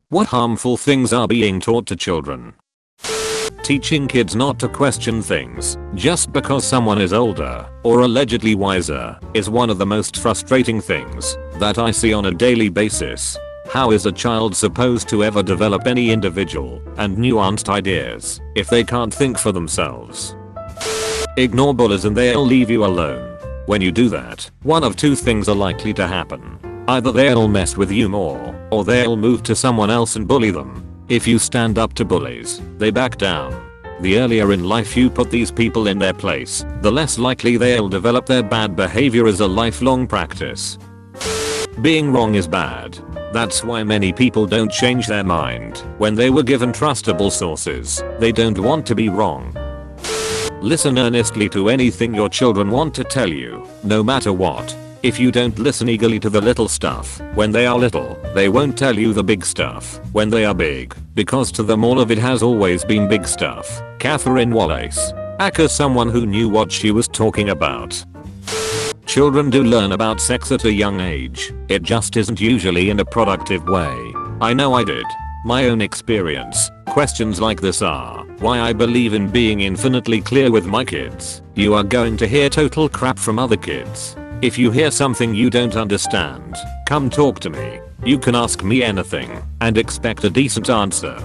What harmful things are being taught to children? Teaching kids not to question things just because someone is older or allegedly wiser is one of the most frustrating things that I see on a daily basis. How is a child supposed to ever develop any individual and nuanced ideas if they can't think for themselves? Ignore bullies and they'll leave you alone. When you do that, one of two things are likely to happen. Either they'll mess with you more, or they'll move to someone else and bully them. If you stand up to bullies, they back down. The earlier in life you put these people in their place, the less likely they'll develop their bad behavior as a lifelong practice. Being wrong is bad. That's why many people don't change their mind when they were given trustable sources. They don't want to be wrong. Listen earnestly to anything your children want to tell you, no matter what. If you don't listen eagerly to the little stuff when they are little, they won't tell you the big stuff when they are big, because to them all of it has always been big stuff. Catherine Wallace. As someone who knew what she was talking about. Children do learn about sex at a young age. It just isn't usually in a productive way. I know I did. My own experience. Questions like this are why I believe in being infinitely clear with my kids. You are going to hear total crap from other kids. If you hear something you don't understand, come talk to me. You can ask me anything and expect a decent answer.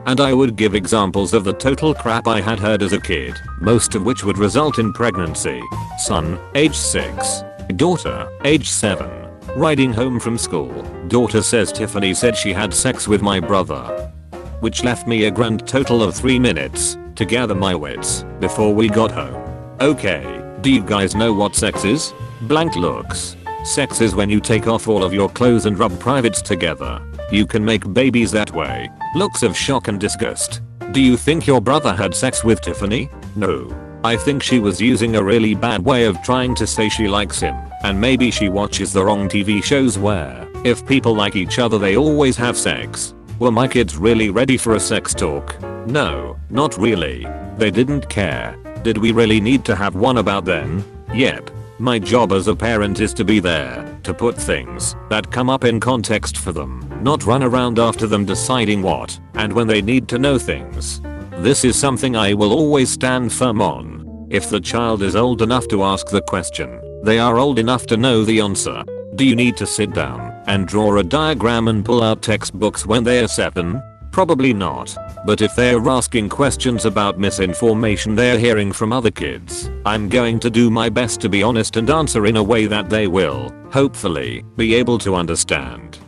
And I would give examples of the total crap I had heard as a kid, most of which would result in pregnancy. Son, age 6. Daughter, age 7. Riding home from school, daughter says Tiffany said she had sex with my brother. Which left me a grand total of 3 minutes to gather my wits before we got home. Okay, do you guys know what sex is? Blank looks. Sex is when you take off all of your clothes and rub privates together. You can make babies that way. Looks of shock and disgust. Do you think your brother had sex with Tiffany? No. I think she was using a really bad way of trying to say she likes him, and maybe she watches the wrong TV shows where, if people like each other they always have sex. Were my kids really ready for a sex talk? No, not really. They didn't care. Did we really need to have one about then? Yep. My job as a parent is to be there, to put things that come up in context for them, not run around after them deciding what and when they need to know things. This is something I will always stand firm on. If the child is old enough to ask the question, they are old enough to know the answer. Do you need to sit down and draw a diagram and pull out textbooks when they are 7? Probably not. But if they're asking questions about misinformation they're hearing from other kids, I'm going to do my best to be honest and answer in a way that they will, hopefully, be able to understand.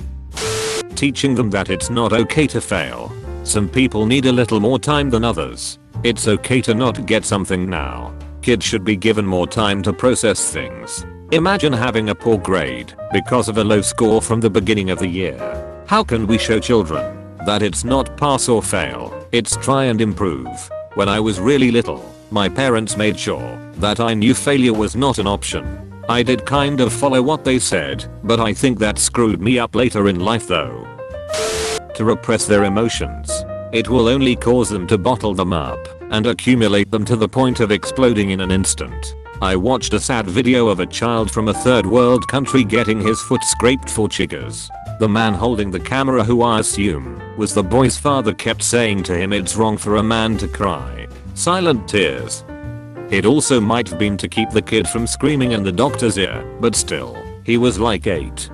Teaching them that it's not okay to fail. Some people need a little more time than others. It's okay to not get something now. Kids should be given more time to process things. Imagine having a poor grade because of a low score from the beginning of the year. How can we show children that it's not pass or fail, it's try and improve? When I was really little, my parents made sure that I knew failure was not an option. I did kind of follow what they said, but I think that screwed me up later in life though. To repress their emotions. It will only cause them to bottle them up and accumulate them to the point of exploding in an instant. I watched a sad video of a child from a third world country getting his foot scraped for chiggers. The man holding the camera, who I assume was the boy's father, kept saying to him it's wrong for a man to cry. Silent tears. It also might have been to keep the kid from screaming in the doctor's ear, but still, he was like 8.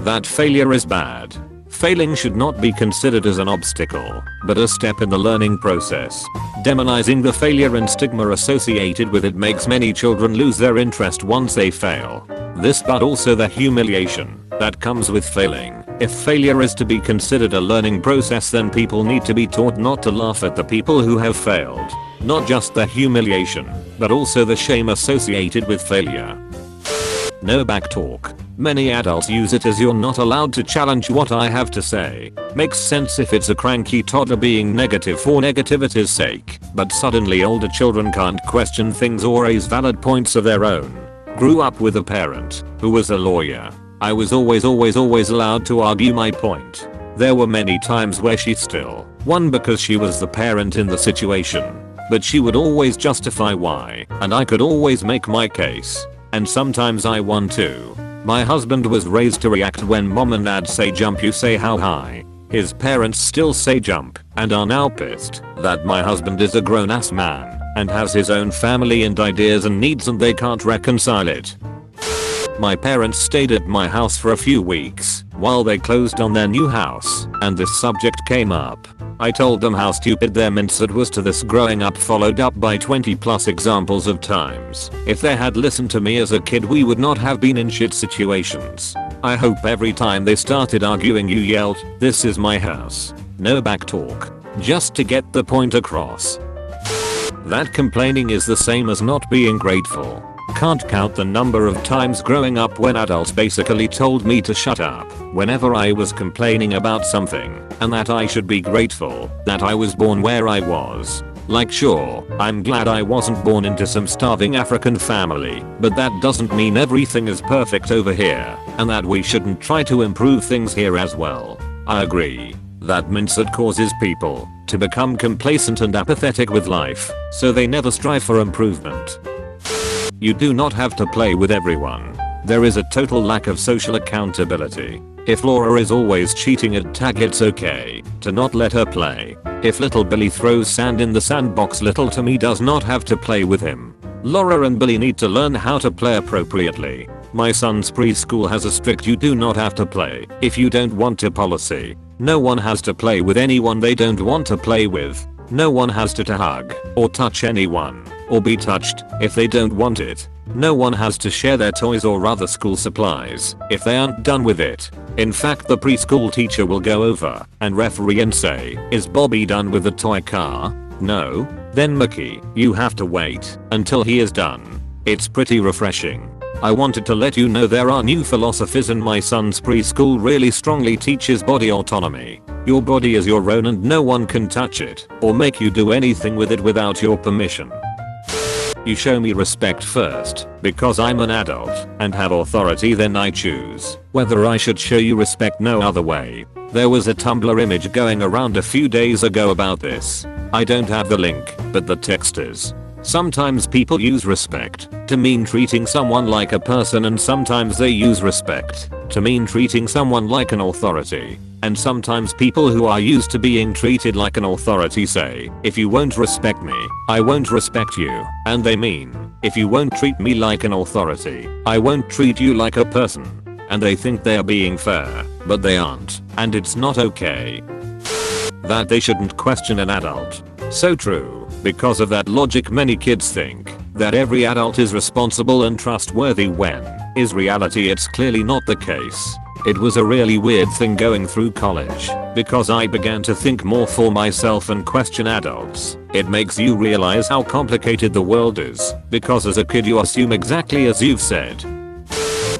That failure is bad. Failing should not be considered as an obstacle, but a step in the learning process. Demonizing the failure and stigma associated with it makes many children lose their interest once they fail. This, but also the humiliation that comes with failing. If failure is to be considered a learning process, then people need to be taught not to laugh at the people who have failed. Not just the humiliation, but also the shame associated with failure. No backtalk. Many adults use it as you're not allowed to challenge what I have to say. Makes sense if it's a cranky toddler being negative for negativity's sake, but suddenly older children can't question things or raise valid points of their own. Grew up with a parent who was a lawyer. I was always allowed to argue my point. There were many times where she still won because she was the parent in the situation. But she would always justify why, and I could always make my case. And sometimes I won too. My husband was raised to react when mom and dad say jump, you say how high. His parents still say jump and are now pissed that my husband is a grown ass man and has his own family and ideas and needs and they can't reconcile it. My parents stayed at my house for a few weeks while they closed on their new house and this subject came up. I told them how stupid their mindset was to this growing up, followed up by 20 plus examples of times. If they had listened to me as a kid we would not have been in shit situations. I hope every time they started arguing you yelled, "This is my house." No back talk. Just to get the point across. That complaining is the same as not being grateful. Can't count the number of times growing up when adults basically told me to shut up whenever I was complaining about something and that I should be grateful that I was born where I was. Like sure, I'm glad I wasn't born into some starving African family, but that doesn't mean everything is perfect over here and that we shouldn't try to improve things here as well. I agree. That mindset causes people to become complacent and apathetic with life, so they never strive for improvement. You do not have to play with everyone. There is a total lack of social accountability. If Laura is always cheating at tag, it's okay to not let her play. If little Billy throws sand in the sandbox, little Timmy does not have to play with him. Laura and Billy need to learn how to play appropriately. My son's preschool has a strict "you do not have to play if you don't want to" policy. No one has to play with anyone they don't want to play with. No one has to hug or touch anyone or be touched if they don't want it. No one has to share their toys or other school supplies if they aren't done with it. In fact, the preschool teacher will go over and referee and say, "Is Bobby done with the toy car? No? Then Mickey, you have to wait until he is done." It's pretty refreshing. I wanted to let you know there are new philosophies in my son's preschool really strongly teaches body autonomy. Your body is your own and no one can touch it or make you do anything with it without your permission. You show me respect first because I'm an adult and have authority, then I choose whether I should show you respect no other way. There was a Tumblr image going around a few days ago about this. I don't have the link, but the text is: sometimes people use respect to mean treating someone like a person, and sometimes they use respect to mean treating someone like an authority. And sometimes people who are used to being treated like an authority say, "If you won't respect me, I won't respect you." And they mean, "If you won't treat me like an authority, I won't treat you like a person." And they think they are being fair, but they aren't, and it's not okay. That they shouldn't question an adult. So true. Because of that logic, many kids think that every adult is responsible and trustworthy when, in reality, it's clearly not the case. It was a really weird thing going through college because I began to think more for myself and question adults. It makes you realize how complicated the world is because as a kid you assume exactly as you've said.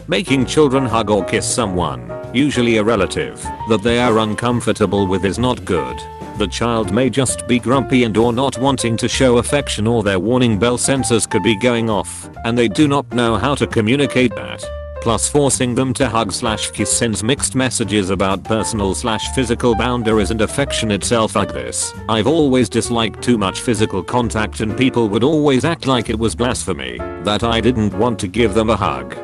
Making children hug or kiss someone, usually a relative, that they are uncomfortable with is not good. The child may just be grumpy and or not wanting to show affection, or their warning bell sensors could be going off and they do not know how to communicate that. Plus, forcing them to hug/kiss sends mixed messages about personal/physical boundaries and affection itself. Like this, I've always disliked too much physical contact and people would always act like it was blasphemy that I didn't want to give them a hug.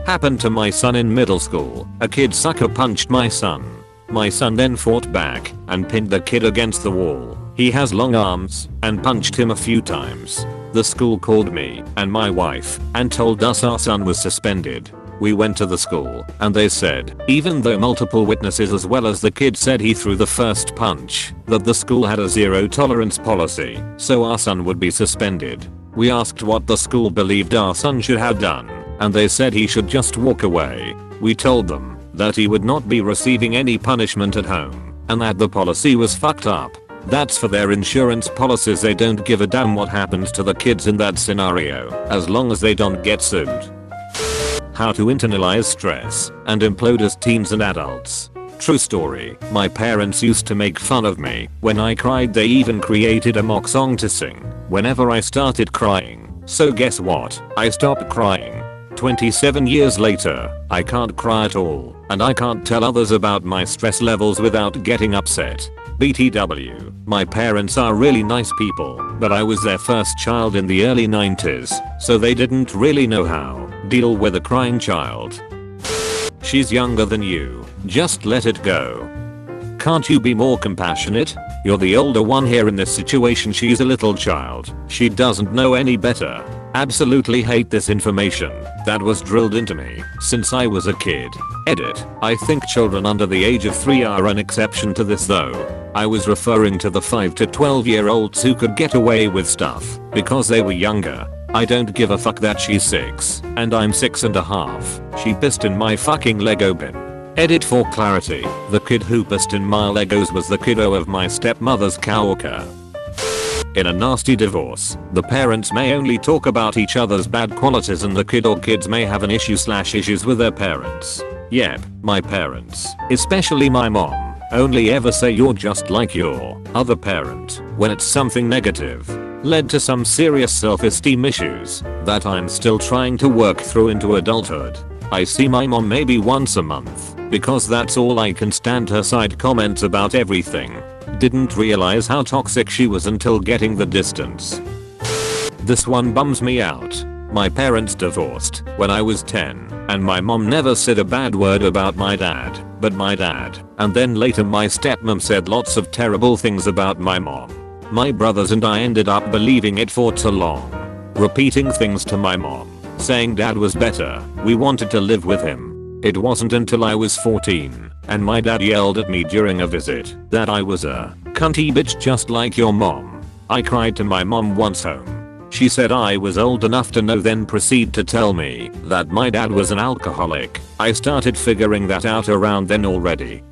Happened to my son in middle school. A kid sucker punched my son. My son then fought back and pinned the kid against the wall. He has long arms and punched him a few times. The school called me and my wife and told us our son was suspended. We went to the school and they said, even though multiple witnesses as well as the kid said he threw the first punch, that the school had a zero tolerance policy, so our son would be suspended. We asked what the school believed our son should have done, and they said he should just walk away. We told them that he would not be receiving any punishment at home and that the policy was fucked up. That's for their insurance policies. They don't give a damn what happens to the kids in that scenario as long as they don't get sued. How to internalize stress and implode as teens and adults. True story, my parents used to make fun of me when I cried. They even created a mock song to sing whenever I started crying. So guess what? I stopped crying. 27 years later, I can't cry at all, and I can't tell others about my stress levels without getting upset. BTW, my parents are really nice people, but I was their first child in the early 90s, so they didn't really know how to deal with a crying child. She's younger than you, just let it go. Can't you be more compassionate? You're the older one here in this situation. She's a little child. She doesn't know any better. Absolutely hate this information that was drilled into me since I was a kid. Edit. I think children under the age of 3 are an exception to this though. I was referring to the 5 to 12-year-olds who could get away with stuff because they were younger. I don't give a fuck that she's 6 and I'm 6.5. She pissed in my fucking Lego bin. Edit for clarity. The kid who pissed in my Legos was the kiddo of my stepmother's coworker. In a nasty divorce, the parents may only talk about each other's bad qualities and the kid or kids may have an issue/issues with their parents. Yep, my parents, especially my mom, only ever say you're just like your other parent when it's something negative. Led to some serious self-esteem issues that I'm still trying to work through into adulthood. I see my mom maybe once a month because that's all I can stand. Her side comments about everything. Didn't realize how toxic she was until getting the distance. This one bums me out. My parents divorced when I was 10 and my mom never said a bad word about my dad, but my dad, and then later my stepmom said lots of terrible things about my mom. My brothers and I ended up believing it for too long. Repeating things to my mom, saying dad was better, we wanted to live with him. It wasn't until I was 14 and my dad yelled at me during a visit that I was a cunty bitch just like your mom. I cried to my mom once home. She said I was old enough to know, then proceed to tell me that my dad was an alcoholic. I started figuring that out around then already.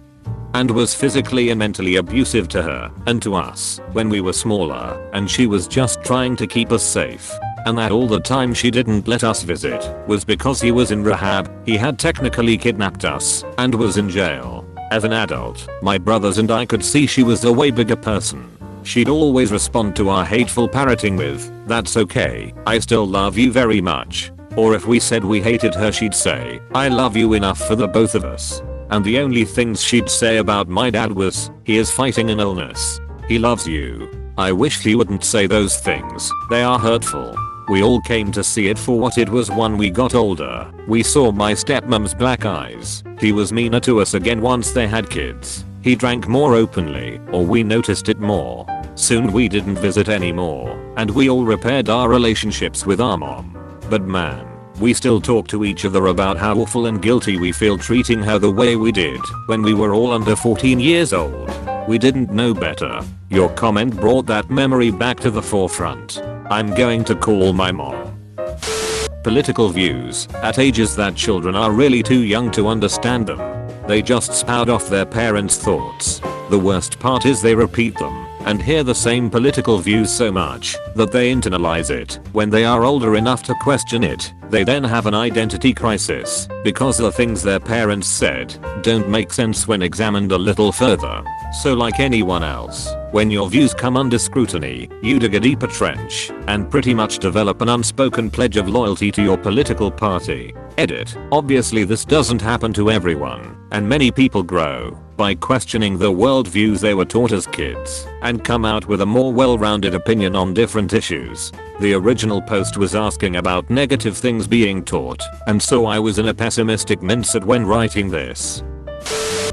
And was physically and mentally abusive to her and to us when we were smaller, and she was just trying to keep us safe. And that all the time she didn't let us visit was because he was in rehab. He had technically kidnapped us and was in jail. As an adult, my brothers and I could see she was a way bigger person. She'd always respond to our hateful parroting with, "That's okay, I still love you very much." Or if we said we hated her, she'd say, "I love you enough for the both of us." And the only things she'd say about my dad was, "He is fighting an illness. He loves you." I wish he wouldn't say those things. They are hurtful. We all came to see it for what it was when we got older. We saw my stepmom's black eyes. He was meaner to us again once they had kids. He drank more openly, or we noticed it more. Soon we didn't visit anymore, and we all repaired our relationships with our mom. But man, we still talk to each other about how awful and guilty we feel treating her the way we did when we were all under 14 years old. We didn't know better. Your comment brought that memory back to the forefront. I'm going to call my mom. Political views at ages that children are really too young to understand them. They just spout off their parents' thoughts. The worst part is they repeat them and hear the same political views so much that they internalize it. When they are older enough to question it, they then have an identity crisis because the things their parents said don't make sense when examined a little further. So like anyone else, when your views come under scrutiny, you dig a deeper trench and pretty much develop an unspoken pledge of loyalty to your political party. Edit. Obviously this doesn't happen to everyone, and many people grow by questioning the worldviews they were taught as kids and come out with a more well-rounded opinion on different issues. The original post was asking about negative things being taught, and so I was in a pessimistic mindset when writing this.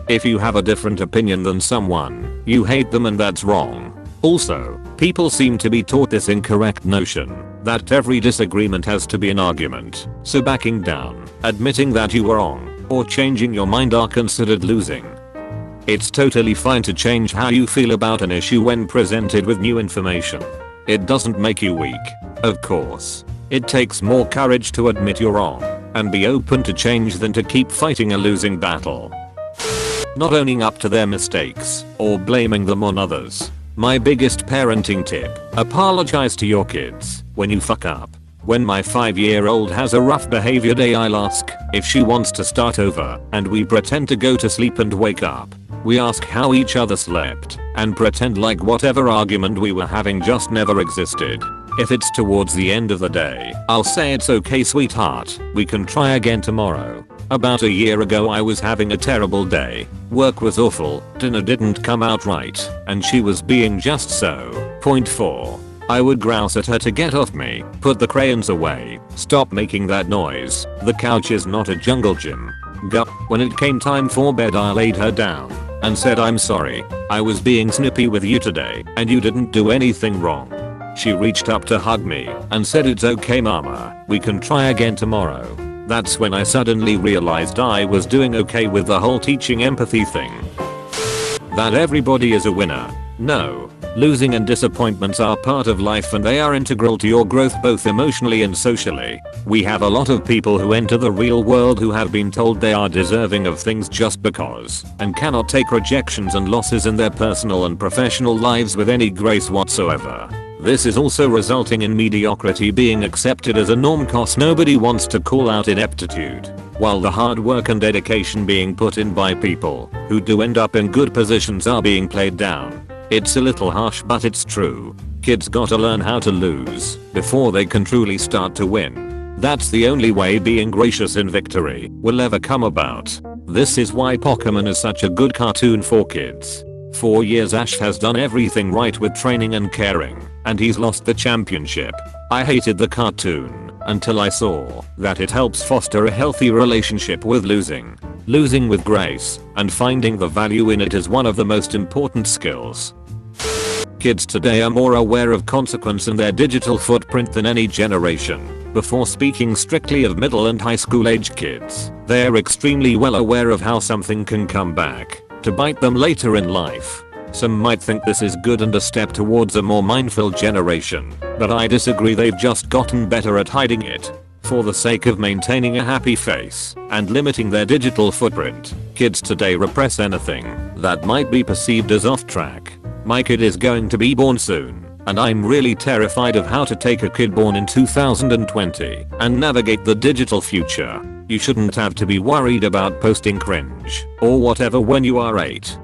If you have a different opinion than someone, you hate them, and that's wrong. Also, people seem to be taught this incorrect notion that every disagreement has to be an argument, so backing down, admitting that you were wrong, or changing your mind are considered losing. It's totally fine to change how you feel about an issue when presented with new information. It doesn't make you weak, of course. It takes more courage to admit you're wrong and be open to change than to keep fighting a losing battle. Not owning up to their mistakes or blaming them on others. My biggest parenting tip: apologize to your kids when you fuck up. When my 5-year-old has a rough behavior day, I'll ask if she wants to start over, and we pretend to go to sleep and wake up. We ask how each other slept and pretend like whatever argument we were having just never existed. If it's towards the end of the day, I'll say, "It's okay, sweetheart, we can try again tomorrow." About a year ago I was having a terrible day. Work was awful, dinner didn't come out right, and she was being just so. Point 4. I would grouse at her to get off me, put the crayons away, stop making that noise, the couch is not a jungle gym. When it came time for bed I laid her down and said, "I'm sorry. I was being snippy with you today and you didn't do anything wrong." She reached up to hug me and said, "It's okay mama, we can try again tomorrow." That's when I suddenly realized I was doing okay with the whole teaching empathy thing. That everybody is a winner. No. Losing and disappointments are part of life and they are integral to your growth both emotionally and socially. We have a lot of people who enter the real world who have been told they are deserving of things just because, and cannot take rejections and losses in their personal and professional lives with any grace whatsoever. This is also resulting in mediocrity being accepted as a norm cause nobody wants to call out ineptitude, while the hard work and dedication being put in by people who do end up in good positions are being played down. It's a little harsh but it's true. Kids gotta learn how to lose before they can truly start to win. That's the only way being gracious in victory will ever come about. This is why Pokemon is such a good cartoon for kids. For years Ash has done everything right with training and caring, and he's lost the championship. I hated the cartoon until I saw that it helps foster a healthy relationship with losing. Losing with grace and finding the value in it is one of the most important skills. Kids today are more aware of consequence in their digital footprint than any generation. Before speaking strictly of middle and high school age kids, they are extremely well aware of how something can come back to bite them later in life. Some might think this is good and a step towards a more mindful generation, but I disagree. They've just gotten better at hiding it. For the sake of maintaining a happy face and limiting their digital footprint, kids today repress anything that might be perceived as off track. My kid is going to be born soon, and I'm really terrified of how to take a kid born in 2020 and navigate the digital future. You shouldn't have to be worried about posting cringe or whatever when you are 8.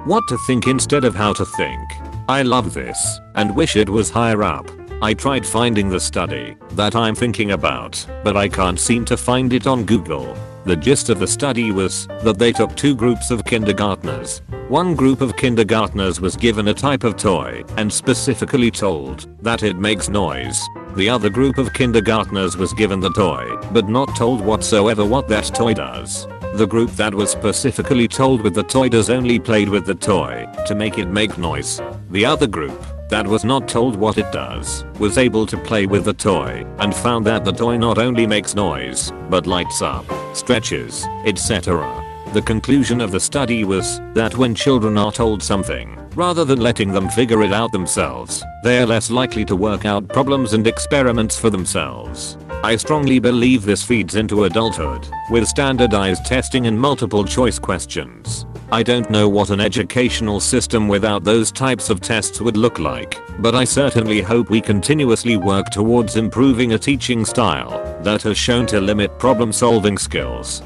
What to think instead of how to think. I love this and wish it was higher up. I tried finding the study that I'm thinking about, but I can't seem to find it on Google. The gist of the study was that they took two groups of kindergartners. One group of kindergartners was given a type of toy and specifically told that it makes noise. The other group of kindergartners was given the toy but not told whatsoever what that toy does. The group that was specifically told with the toy does only played with the toy to make it make noise. The other group that was not told what it does was able to play with the toy and found that the toy not only makes noise but lights up, stretches, etc. The conclusion of the study was that when children are told something, rather than letting them figure it out themselves, they are less likely to work out problems and experiments for themselves. I strongly believe this feeds into adulthood, with standardized testing and multiple choice questions. I don't know what an educational system without those types of tests would look like, but I certainly hope we continuously work towards improving a teaching style that has shown to limit problem-solving skills.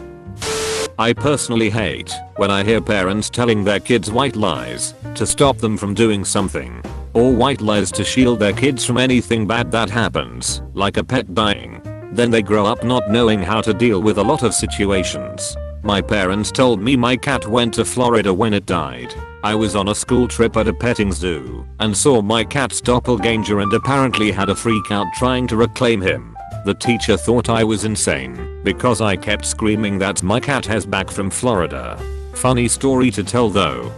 I personally hate when I hear parents telling their kids white lies to stop them from doing something, or white lies to shield their kids from anything bad that happens, like a pet dying. Then they grow up not knowing how to deal with a lot of situations. My parents told me my cat went to Florida when it died. I was on a school trip at a petting zoo and saw my cat's doppelganger and apparently had a freak out trying to reclaim him. The teacher thought I was insane because I kept screaming that my cat has back from Florida. Funny story to tell though.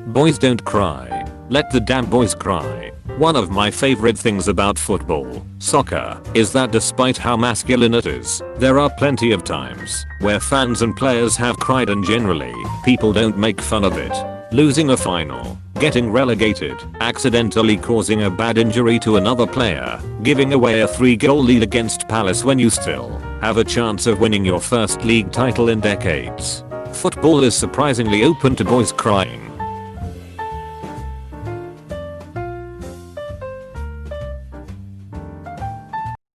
Boys don't cry. Let the damn boys cry. One of my favorite things about football, soccer, is that despite how masculine it is, there are plenty of times where fans and players have cried and generally, people don't make fun of it. Losing a final, getting relegated, accidentally causing a bad injury to another player, giving away a 3-goal lead against Palace when you still have a chance of winning your first league title in decades. Football is surprisingly open to boys crying.